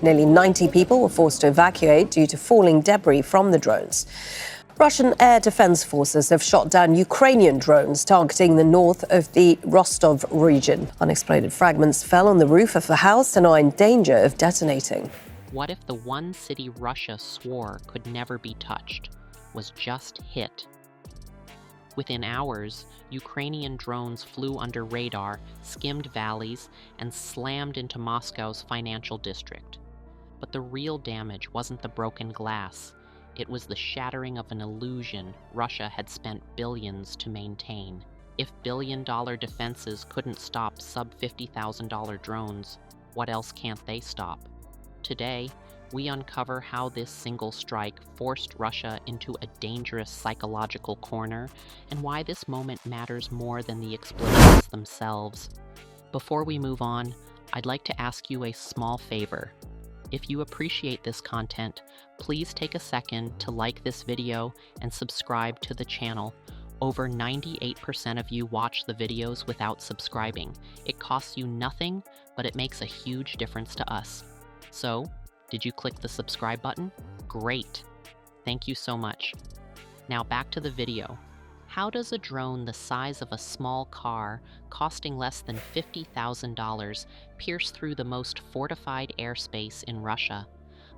Nearly 90 people were forced to evacuate due to falling debris from the drones. Russian air defense forces have shot down Ukrainian drones targeting the north of the Rostov region. Unexploded fragments fell on the roof of the house and are in danger of detonating. What if the one city Russia swore could never be touched was just hit? Within hours, Ukrainian drones flew under radar, skimmed valleys, and slammed into Moscow's financial district. But the real damage wasn't the broken glass. It was the shattering of an illusion Russia had spent billions to maintain. If billion-dollar defenses couldn't stop sub-$50,000 drones, what else can't they stop? Today, we uncover how this single strike forced Russia into a dangerous psychological corner and why this moment matters more than the explosions themselves. Before we move on, I'd like to ask you a small favor. If you appreciate this content, please take a second to like this video and subscribe to the channel. Over 98% of you watch the videos without subscribing. It costs you nothing, but it makes a huge difference to us. So, did you click the subscribe button? Great! Thank you so much. Now back to the video. How does a drone the size of a small car, costing less than $50,000, pierce through the most fortified airspace in Russia?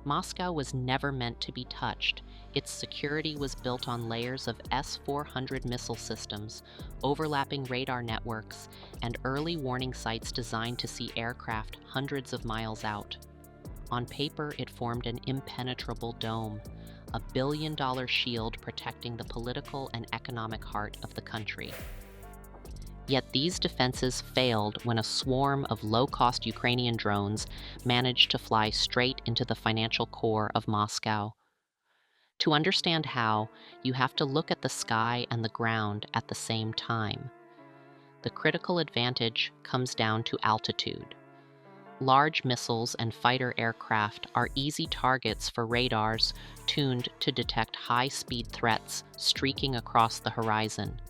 Moscow was never meant to be touched. Its security was built on layers of S-400 missile systems, overlapping radar networks, and early warning sites designed to see aircraft hundreds of miles out. On paper, it formed an impenetrable dome, a billion-dollar shield protecting the political and economic heart of the country. Yet these defenses failed when a swarm of low-cost Ukrainian drones managed to fly straight into the financial core of Moscow. To understand how, you have to look at the sky and the ground at the same time. The critical advantage comes down to altitude. Large missiles and fighter aircraft are easy targets for radars tuned to detect high-speed threats streaking across the horizon.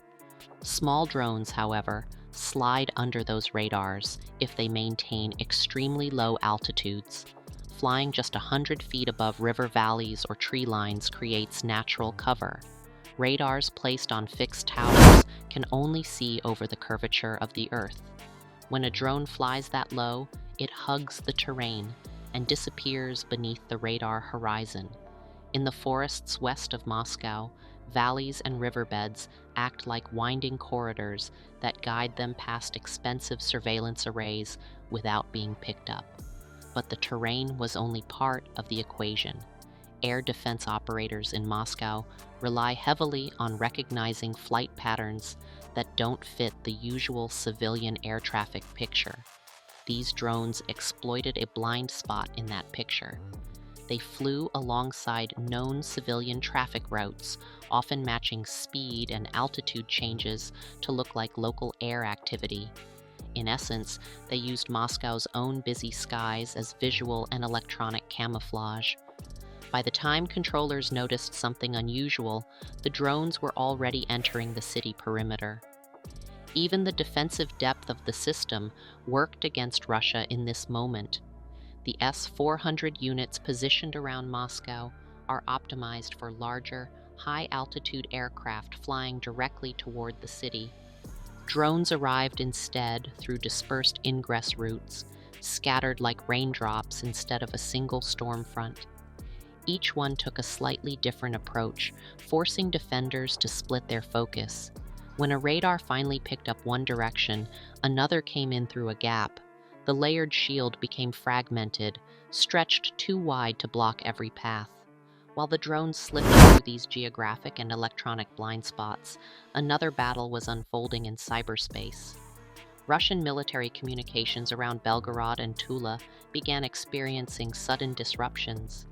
Small drones, however, slide under those radars if they maintain extremely low altitudes. Flying just 100 feet above river valleys or tree lines creates natural cover. Radars placed on fixed towers can only see over the curvature of the Earth. When a drone flies that low, it hugs the terrain and disappears beneath the radar horizon. In the forests west of Moscow, valleys and riverbeds act like winding corridors that guide them past expensive surveillance arrays without being picked up. But the terrain was only part of the equation. Air defense operators in Moscow rely heavily on recognizing flight patterns that don't fit the usual civilian air traffic picture. These drones exploited a blind spot in that picture. They flew alongside known civilian traffic routes, often matching speed and altitude changes to look like local air activity. In essence, they used Moscow's own busy skies as visual and electronic camouflage. By the time controllers noticed something unusual, the drones were already entering the city perimeter. Even the defensive depth of the system worked against Russia in this moment. The S-400 units positioned around Moscow are optimized for larger, high-altitude aircraft flying directly toward the city. Drones arrived instead through dispersed ingress routes, scattered like raindrops instead of a single storm front. Each one took a slightly different approach, forcing defenders to split their focus. When a radar finally picked up one direction, another came in through a gap. The layered shield became fragmented, stretched too wide to block every path. While the drones slipped through these geographic and electronic blind spots, another battle was unfolding in cyberspace. Russian military communications around Belgorod and Tula began experiencing sudden disruptions.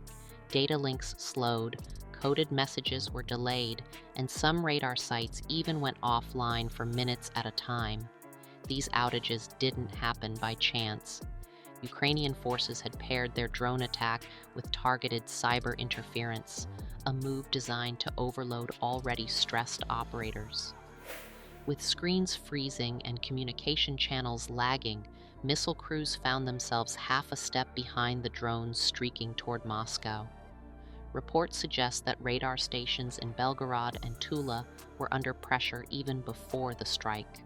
Data links slowed, coded messages were delayed, and some radar sites even went offline for minutes at a time. These outages didn't happen by chance. Ukrainian forces had paired their drone attack with targeted cyber interference, a move designed to overload already stressed operators. With screens freezing and communication channels lagging, missile crews found themselves half a step behind the drones streaking toward Moscow. Reports suggest that radar stations in Belgorod and Tula were under pressure even before the strike.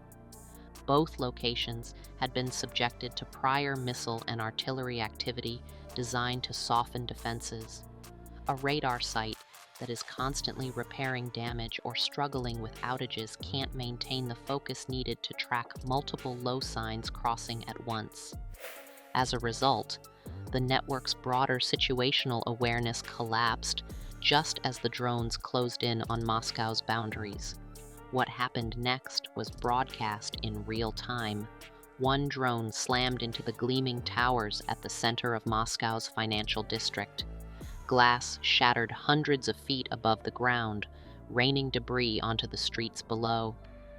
Both locations had been subjected to prior missile and artillery activity designed to soften defenses. A radar site that is constantly repairing damage or struggling with outages can't maintain the focus needed to track multiple low signs crossing at once. As a result, the network's broader situational awareness collapsed just as the drones closed in on Moscow's boundaries. What happened next was broadcast in real time. One drone slammed into the gleaming towers at the center of Moscow's financial district. Glass shattered hundreds of feet above the ground, raining debris onto the streets below.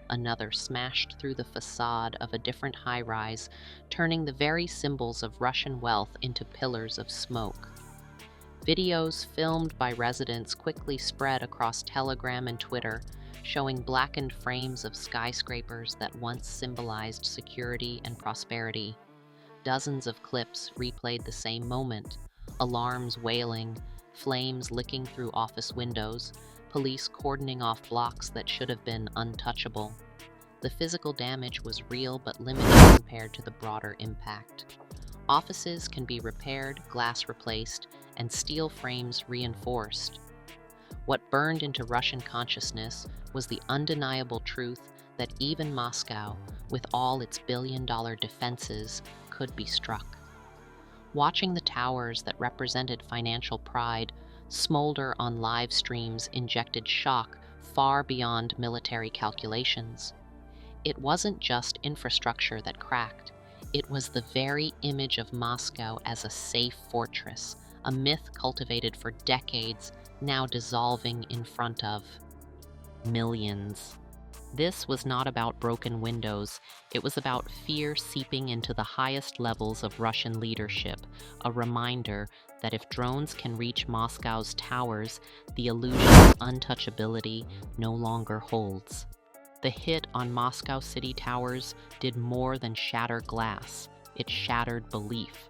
Another smashed through the facade of a different high-rise, turning the very symbols of Russian wealth into pillars of smoke. Videos filmed by residents quickly spread across Telegram and Twitter, showing blackened frames of skyscrapers that once symbolized security and prosperity. Dozens of clips replayed the same moment: alarms wailing, flames licking through office windows, police cordoning off blocks that should have been untouchable. The physical damage was real but limited compared to the broader impact. Offices can be repaired, glass replaced, and steel frames reinforced. What burned into Russian consciousness was the undeniable truth that even Moscow, with all its billion-dollar defenses, could be struck. Watching the towers that represented financial pride smolder on live streams injected shock far beyond military calculations. It wasn't just infrastructure that cracked. It was the very image of Moscow as a safe fortress, a myth cultivated for decades, now dissolving in front of millions. This was not about broken windows. It was about fear seeping into the highest levels of Russian leadership, a reminder that if drones can reach Moscow's towers, the illusion of untouchability no longer holds. The hit on Moscow city towers did more than shatter glass. It shattered belief.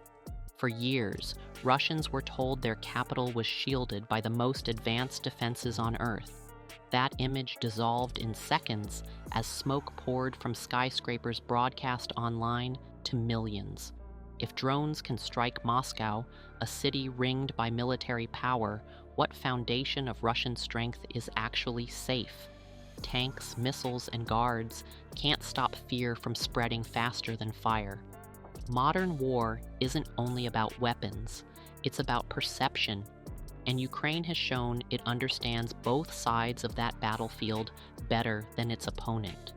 For years, Russians were told their capital was shielded by the most advanced defenses on Earth. That image dissolved in seconds as smoke poured from skyscrapers broadcast online to millions. If drones can strike Moscow, a city ringed by military power, what foundation of Russian strength is actually safe? Tanks, missiles, and guards can't stop fear from spreading faster than fire. Modern war isn't only about weapons, it's about perception. And Ukraine has shown it understands both sides of that battlefield better than its opponent.